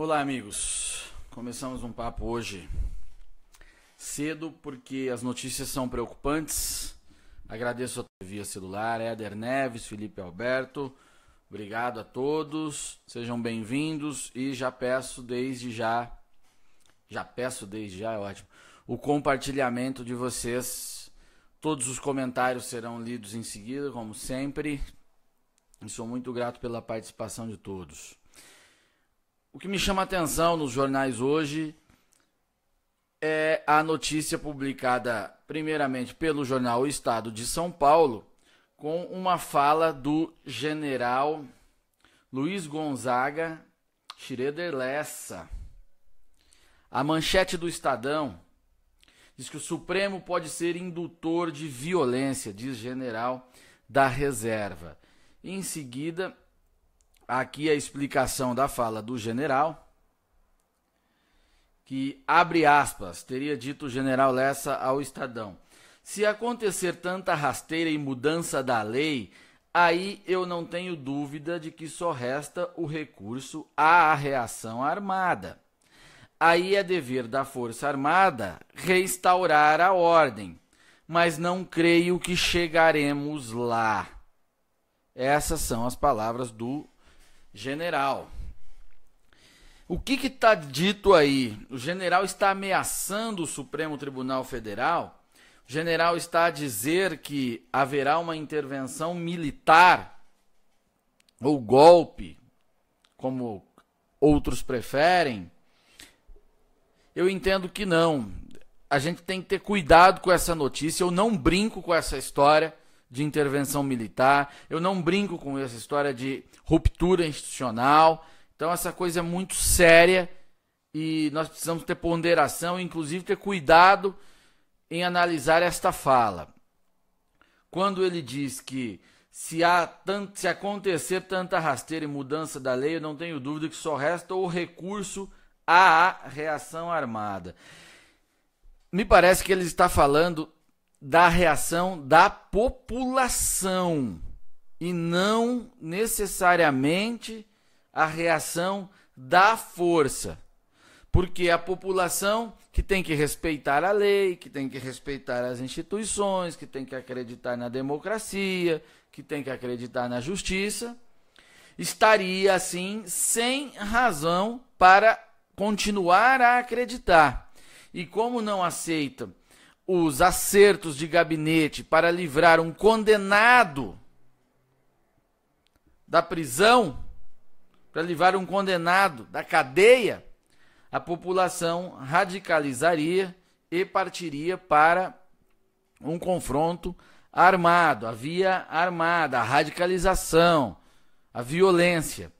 Olá, amigos. Começamos um papo hoje cedo porque as notícias são preocupantes. Agradeço a via celular, Éder Neves, Felipe Alberto. Obrigado a todos. Sejam bem-vindos e já peço desde já, é ótimo, o compartilhamento de vocês. Todos os comentários serão lidos em seguida, como sempre. E sou muito grato pela participação de todos. O que me chama a atenção nos jornais hoje é a notícia publicada primeiramente pelo jornal O Estado de São Paulo, com uma fala do general Luiz Gonzaga Schroeder Lessa. A manchete do Estadão diz que o Supremo pode ser indutor de violência, diz general da reserva. Em seguida, aqui a explicação da fala do general, que, abre aspas, teria dito o general Lessa ao Estadão: se acontecer tanta rasteira e mudança da lei, aí eu não tenho dúvida de que só resta o recurso à reação armada. Aí é dever da Força Armada restaurar a ordem, mas não creio que chegaremos lá. Essas são as palavras do general. O que está dito aí? O general está ameaçando o Supremo Tribunal Federal? O general está a dizer que haverá uma intervenção militar ou golpe, como outros preferem? Eu entendo que não. A gente tem que ter cuidado com essa notícia. Eu não brinco com essa história de intervenção militar, eu não brinco com essa história de ruptura institucional. Então essa coisa é muito séria e nós precisamos ter ponderação e inclusive ter cuidado em analisar esta fala. Quando ele diz que se acontecer tanta rasteira e mudança da lei, eu não tenho dúvida que só resta o recurso à reação armada. Me parece que ele está falando da reação da população e não necessariamente a reação da força. Porque a população que tem que respeitar a lei, que tem que respeitar as instituições, que tem que acreditar na democracia, que tem que acreditar na justiça, estaria assim sem razão para continuar a acreditar. E como não aceita os acertos de gabinete para livrar um condenado da prisão, para livrar um condenado da cadeia, a população radicalizaria e partiria para um confronto armado, a via armada, a radicalização, a violência.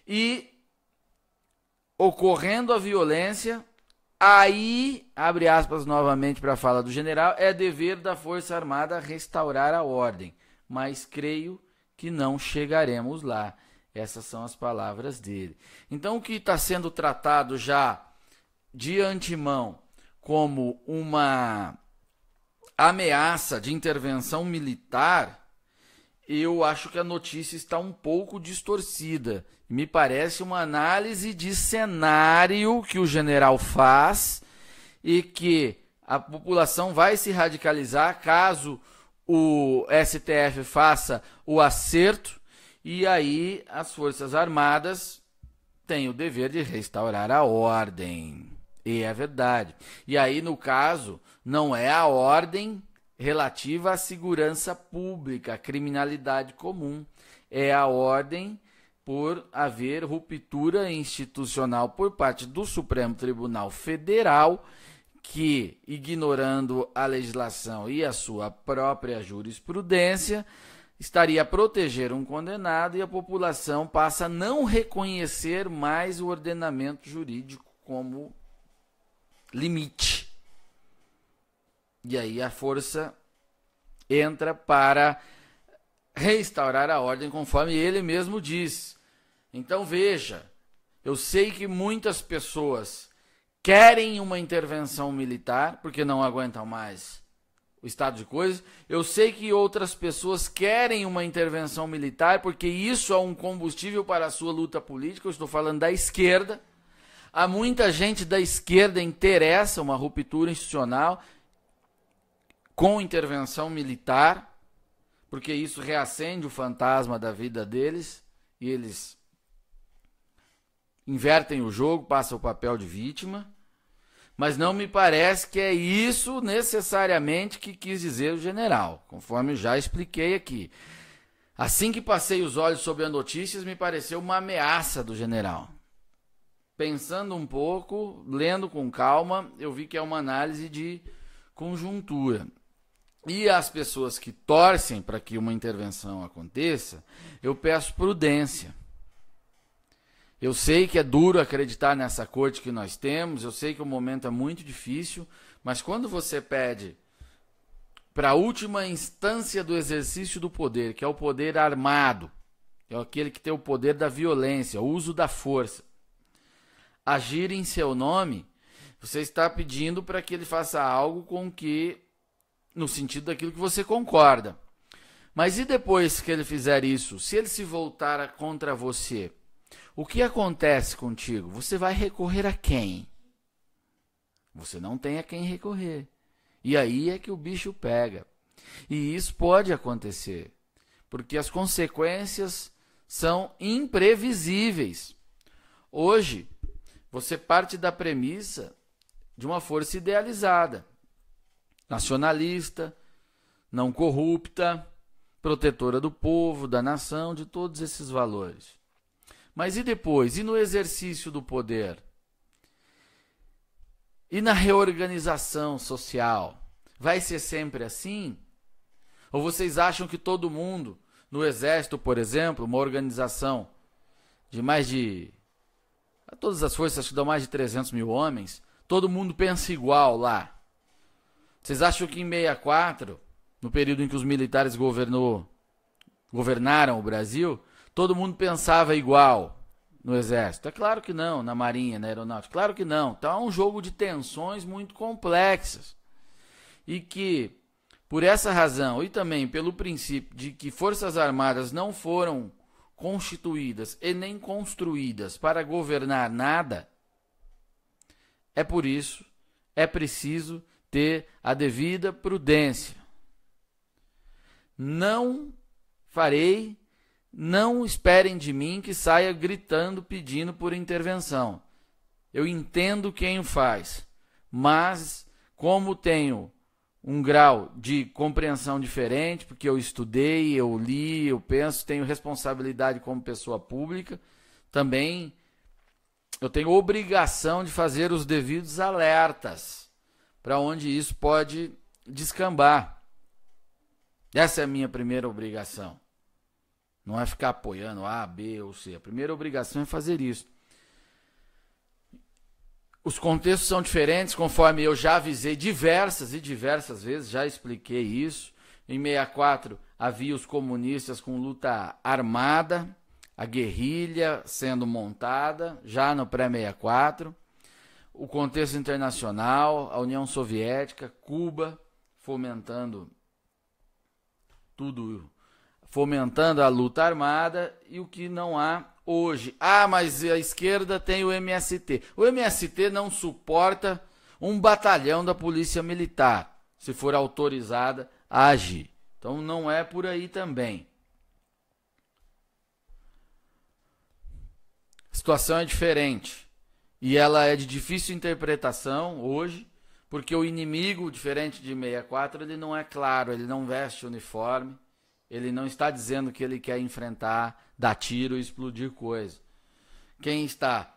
E, ocorrendo a violência, aí, abre aspas novamente para a fala do general, é dever da Força Armada restaurar a ordem, mas creio que não chegaremos lá. Essas são as palavras dele. Então, o que está sendo tratado já de antemão como uma ameaça de intervenção militar, eu acho que a notícia está um pouco distorcida. Me parece uma análise de cenário que o general faz e que a população vai se radicalizar caso o STF faça o acerto, e aí as Forças Armadas têm o dever de restaurar a ordem. E é verdade. E aí, no caso, não é a ordem relativa à segurança pública, à criminalidade comum. É a ordem por haver ruptura institucional por parte do Supremo Tribunal Federal, que, ignorando a legislação e a sua própria jurisprudência, estaria a proteger um condenado e a população passa a não reconhecer mais o ordenamento jurídico como limite. E aí a força entra para restaurar a ordem, conforme ele mesmo diz. Então veja, eu sei que muitas pessoas querem uma intervenção militar porque não aguentam mais o estado de coisas. Eu sei que outras pessoas querem uma intervenção militar porque isso é um combustível para a sua luta política. Eu estou falando da esquerda. A muita gente da esquerda interessa uma ruptura institucional com intervenção militar, porque isso reacende o fantasma da vida deles e eles invertem o jogo, passam o papel de vítima. Mas não me parece que é isso necessariamente que quis dizer o general, conforme eu já expliquei aqui. Assim que passei os olhos sobre as notícias, me pareceu uma ameaça do general. Pensando um pouco, lendo com calma, eu vi que é uma análise de conjuntura. E as pessoas que torcem para que uma intervenção aconteça, eu peço prudência. Eu sei que é duro acreditar nessa corte que nós temos, eu sei que o momento é muito difícil, mas quando você pede para a última instância do exercício do poder, que é o poder armado, é aquele que tem o poder da violência, o uso da força, agir em seu nome, você está pedindo para que ele faça algo com que, no sentido daquilo que você concorda. Mas e depois que ele fizer isso, se ele se voltar contra você, o que acontece contigo? Você vai recorrer a quem? Você não tem a quem recorrer. E aí é que o bicho pega. E isso pode acontecer, porque as consequências são imprevisíveis. Hoje, você parte da premissa de uma força idealizada, nacionalista, não corrupta, protetora do povo, da nação, de todos esses valores. Mas e depois? E no exercício do poder? E na reorganização social? Vai ser sempre assim? Ou vocês acham que todo mundo, no Exército, por exemplo, uma organização de mais de... todas as forças que dão mais de 300 mil homens, todo mundo pensa igual lá? Vocês acham que em 64, no período em que os militares governaram o Brasil, todo mundo pensava igual no Exército? É claro que não. Na Marinha, na Aeronáutica? Claro que não. Então é um jogo de tensões muito complexas. E que, por essa razão, e também pelo princípio de que Forças Armadas não foram constituídas e nem construídas para governar nada, é por isso, é preciso ter a devida prudência. Não farei, não esperem de mim que saia gritando, pedindo por intervenção. Eu entendo quem o faz, mas como tenho um grau de compreensão diferente, porque eu estudei, eu li, eu penso, tenho responsabilidade como pessoa pública, também eu tenho obrigação de fazer os devidos alertas para onde isso pode descambar. Essa é a minha primeira obrigação. Não é ficar apoiando A, B ou C. A primeira obrigação é fazer isso. Os contextos são diferentes, conforme eu já avisei diversas e diversas vezes, já expliquei isso. Em 64 havia os comunistas com luta armada, a guerrilha sendo montada, já no pré-64. O contexto internacional, a União Soviética, Cuba, fomentando tudo, fomentando a luta armada, e o que não há hoje. Ah, mas a esquerda tem o MST. O MST não suporta um batalhão da Polícia Militar, se for autorizada a agir. Então não é por aí também. A situação é diferente. E ela é de difícil interpretação hoje, porque o inimigo, diferente de 64, ele não é claro, ele não veste uniforme, ele não está dizendo que ele quer enfrentar, dar tiro e explodir coisa. Quem está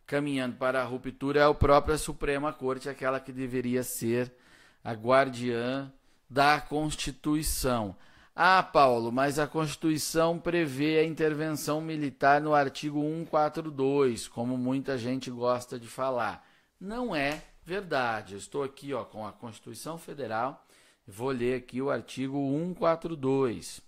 caminhando para a ruptura é a própria Suprema Corte, aquela que deveria ser a guardiã da Constituição. Ah, Paulo, mas a Constituição prevê a intervenção militar no artigo 142, como muita gente gosta de falar. Não é verdade. Eu estou aqui com a Constituição Federal, vou ler aqui o artigo 142.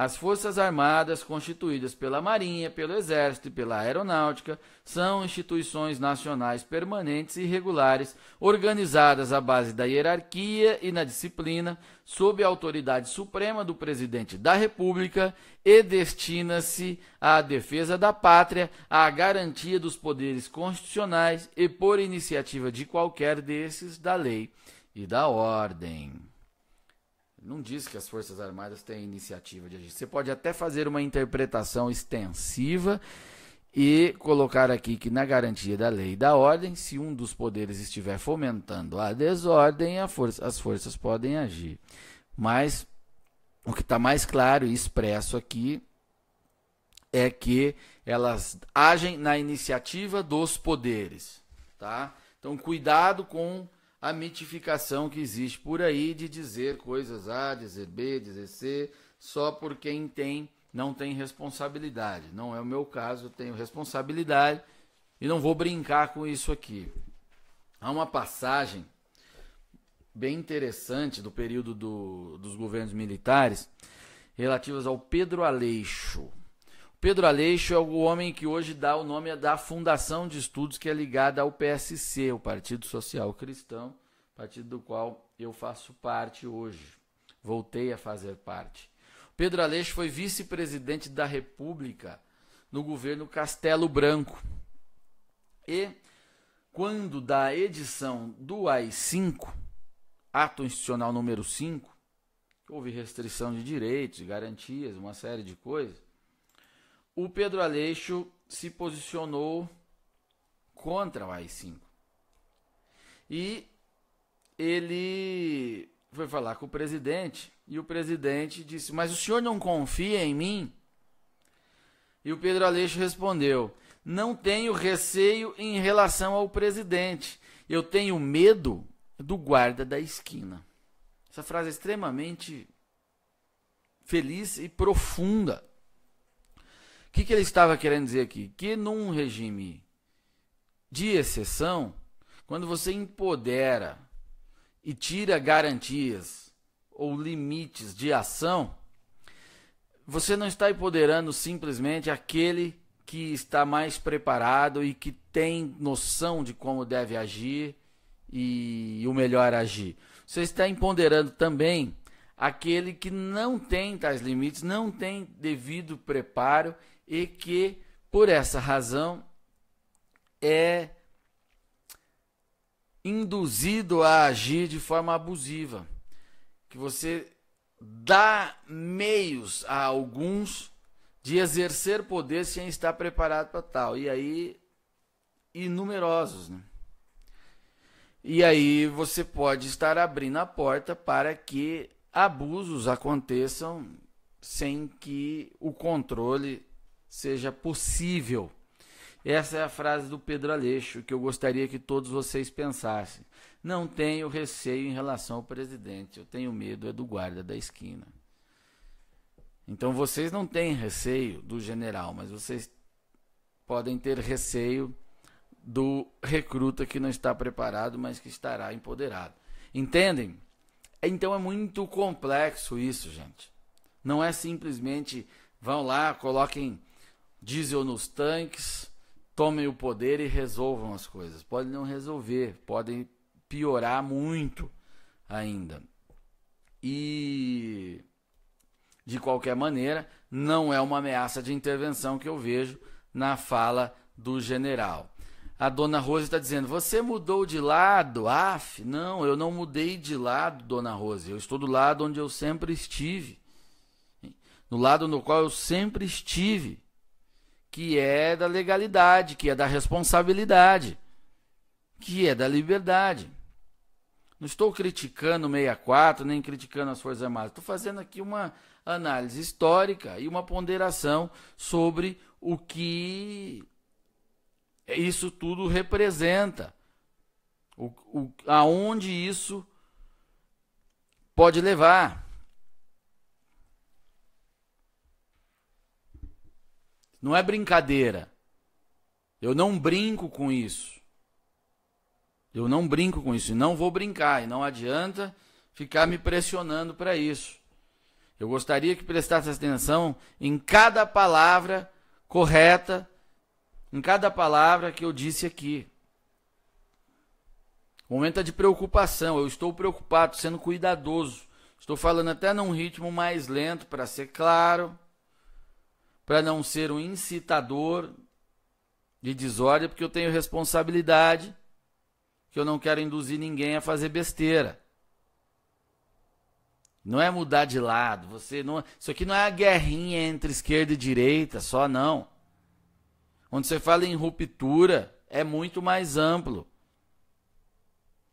As Forças Armadas, constituídas pela Marinha, pelo Exército e pela Aeronáutica, são instituições nacionais permanentes e regulares, organizadas à base da hierarquia e na disciplina, sob a autoridade suprema do Presidente da República, e destina-se à defesa da pátria, à garantia dos poderes constitucionais e, por iniciativa de qualquer desses, da lei e da ordem. Não diz que as Forças Armadas têm iniciativa de agir. Você pode até fazer uma interpretação extensiva e colocar aqui que na garantia da lei e da ordem, se um dos poderes estiver fomentando a desordem, as forças podem agir. Mas o que está mais claro e expresso aqui é que elas agem na iniciativa dos poderes. Tá? Então, cuidado com a mitificação que existe por aí de dizer coisas A, dizer B, dizer C, só por quem não tem responsabilidade. Não é o meu caso, eu tenho responsabilidade e não vou brincar com isso aqui. Há uma passagem bem interessante do período dos governos militares relativas ao Pedro Aleixo. Pedro Aleixo é o homem que hoje dá o nome da Fundação de Estudos, que é ligada ao PSC, o Partido Social Cristão, partido do qual eu faço parte hoje. Voltei a fazer parte. Pedro Aleixo foi vice-presidente da República no governo Castelo Branco. E quando da edição do AI-5, Ato Institucional número 5, houve restrição de direitos, de garantias, uma série de coisas, o Pedro Aleixo se posicionou contra o AI-5. E ele foi falar com o presidente, e o presidente disse, mas o senhor não confia em mim? E o Pedro Aleixo respondeu, não tenho receio em relação ao presidente, eu tenho medo do guarda da esquina. Essa frase é extremamente feliz e profunda. O que ele estava querendo dizer aqui? Que num regime de exceção, quando você empodera e tira garantias ou limites de ação, você não está empoderando simplesmente aquele que está mais preparado e que tem noção de como deve agir e o melhor agir. Você está empoderando também aquele que não tem tais limites, não tem devido preparo e que, por essa razão, é induzido a agir de forma abusiva. Que você dá meios a alguns de exercer poder sem estar preparado para tal. E aí, inumerosos, né? E aí você pode estar abrindo a porta para que abusos aconteçam sem que o controle seja possível. Essa é a frase do Pedro Aleixo que eu gostaria que todos vocês pensassem. Não tenho receio em relação ao presidente, eu tenho medo do guarda da esquina. Então vocês não têm receio do general, mas vocês podem ter receio do recruta que não está preparado, mas que estará empoderado. Entendem? Então é muito complexo isso, gente. Não é simplesmente vão lá, coloquem diesel nos tanques, tomem o poder e resolvam as coisas. Podem não resolver, podem piorar muito ainda. E, de qualquer maneira, não é uma ameaça de intervenção que eu vejo na fala do general. A dona Rose está dizendo, você mudou de lado? Não, eu não mudei de lado, dona Rose. Eu estou do lado onde eu sempre estive. No lado no qual eu sempre estive. Que é da legalidade, que é da responsabilidade, que é da liberdade. Não estou criticando o 64, nem criticando as Forças Armadas. Estou fazendo aqui uma análise histórica e uma ponderação sobre o que isso tudo representa, aonde isso pode levar. Não é brincadeira. Eu não brinco com isso. Eu não brinco com isso e não vou brincar. E não adianta ficar me pressionando para isso. Eu gostaria que prestasse atenção em cada palavra correta, em cada palavra que eu disse aqui. Momento de preocupação, eu estou preocupado, sendo cuidadoso. Estou falando até num ritmo mais lento para ser claro, para não ser um incitador de desordem, porque eu tenho responsabilidade, que eu não quero induzir ninguém a fazer besteira. Não é mudar de lado, isso aqui não é a guerrinha entre esquerda e direita, só não. Quando você fala em ruptura, é muito mais amplo.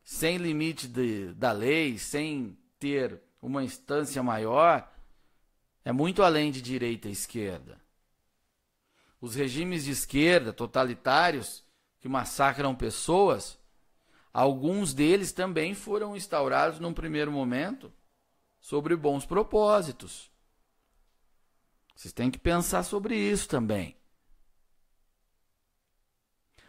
Sem limite da lei, sem ter uma instância maior, é muito além de direita e esquerda. Os regimes de esquerda, totalitários, que massacram pessoas, alguns deles também foram instaurados num primeiro momento sobre bons propósitos. Vocês têm que pensar sobre isso também.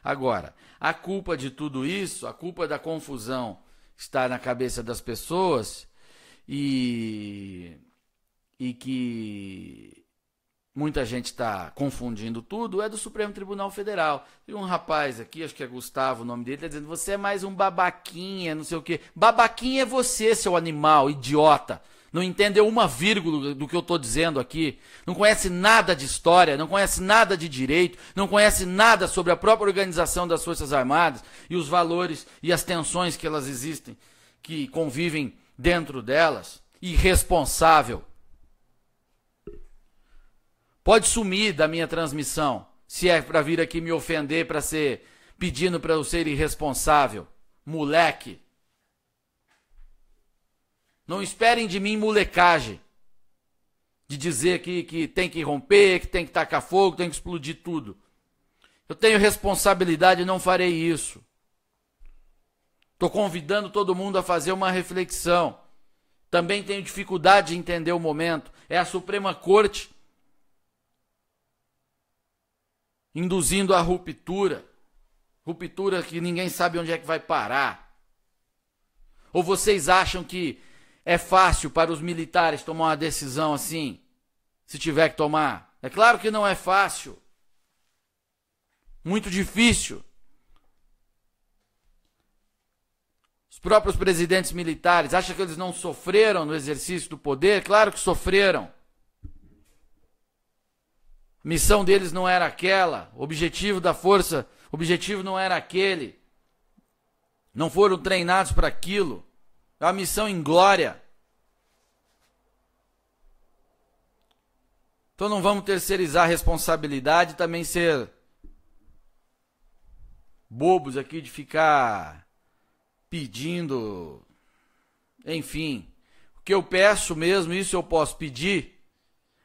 Agora, a culpa de tudo isso, a culpa da confusão está na cabeça das pessoas e que muita gente está confundindo tudo, é do Supremo Tribunal Federal. Tem um rapaz aqui, acho que é Gustavo o nome dele, está dizendo, você é mais um babaquinha, não sei o quê. Babaquinha é você, seu animal, idiota. Não entendeu uma vírgula do que eu estou dizendo aqui. Não conhece nada de história, não conhece nada de direito, não conhece nada sobre a própria organização das Forças Armadas e os valores e as tensões que elas existem, que convivem dentro delas. Irresponsável. Pode sumir da minha transmissão, se é para vir aqui me ofender, para ser pedindo para eu ser irresponsável. Moleque. Não esperem de mim molecagem. De dizer que tem que romper, que tem que tacar fogo, tem que explodir tudo. Eu tenho responsabilidade e não farei isso. Estou convidando todo mundo a fazer uma reflexão. Também tenho dificuldade de entender o momento. É a Suprema Corte induzindo a ruptura. Ruptura que ninguém sabe onde é que vai parar. Ou vocês acham que é fácil para os militares tomar uma decisão assim, se tiver que tomar? É claro que não é fácil. Muito difícil. Os próprios presidentes militares, acham que eles não sofreram no exercício do poder? Claro que sofreram. A missão deles não era aquela, o objetivo da força, o objetivo não era aquele. Não foram treinados para aquilo. É uma missão em glória. Então não vamos terceirizar a responsabilidade e também ser bobos aqui de ficar pedindo. Enfim, o que eu peço mesmo, isso eu posso pedir,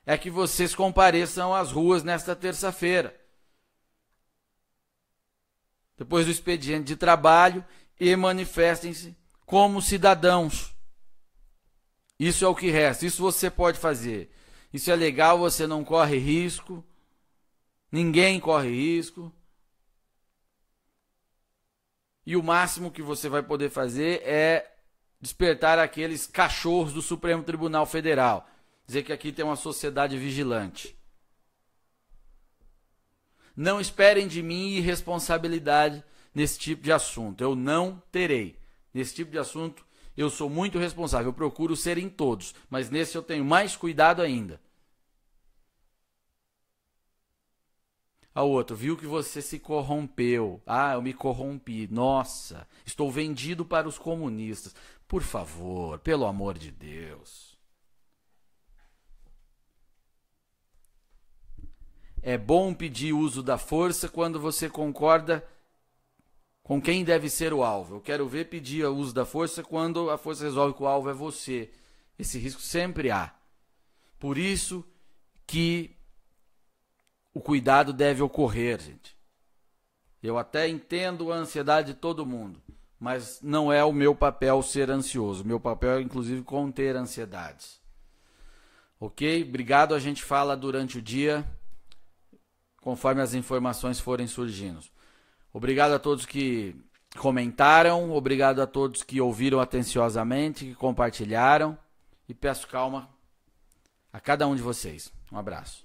é que vocês compareçam às ruas nesta terça-feira. Depois do expediente de trabalho, e manifestem-se como cidadãos. Isso é o que resta, isso você pode fazer. Isso é legal, você não corre risco, ninguém corre risco. E o máximo que você vai poder fazer é despertar aqueles cachorros do Supremo Tribunal Federal. Dizer que aqui tem uma sociedade vigilante. Não esperem de mim irresponsabilidade nesse tipo de assunto. Eu não terei. Nesse tipo de assunto, eu sou muito responsável. Eu procuro ser em todos. Mas nesse eu tenho mais cuidado ainda. A outra, viu que você se corrompeu. Ah, eu me corrompi. Nossa, estou vendido para os comunistas. Por favor, pelo amor de Deus. É bom pedir uso da força quando você concorda com quem deve ser o alvo. Eu quero ver pedir o uso da força quando a força resolve que o alvo é você. Esse risco sempre há. Por isso que o cuidado deve ocorrer, gente. Eu até entendo a ansiedade de todo mundo, mas não é o meu papel ser ansioso. O meu papel é, inclusive, conter ansiedades. Ok? Obrigado, a gente fala durante o dia, conforme as informações forem surgindo. Obrigado a todos que comentaram, obrigado a todos que ouviram atenciosamente, que compartilharam, e peço calma a cada um de vocês. Um abraço.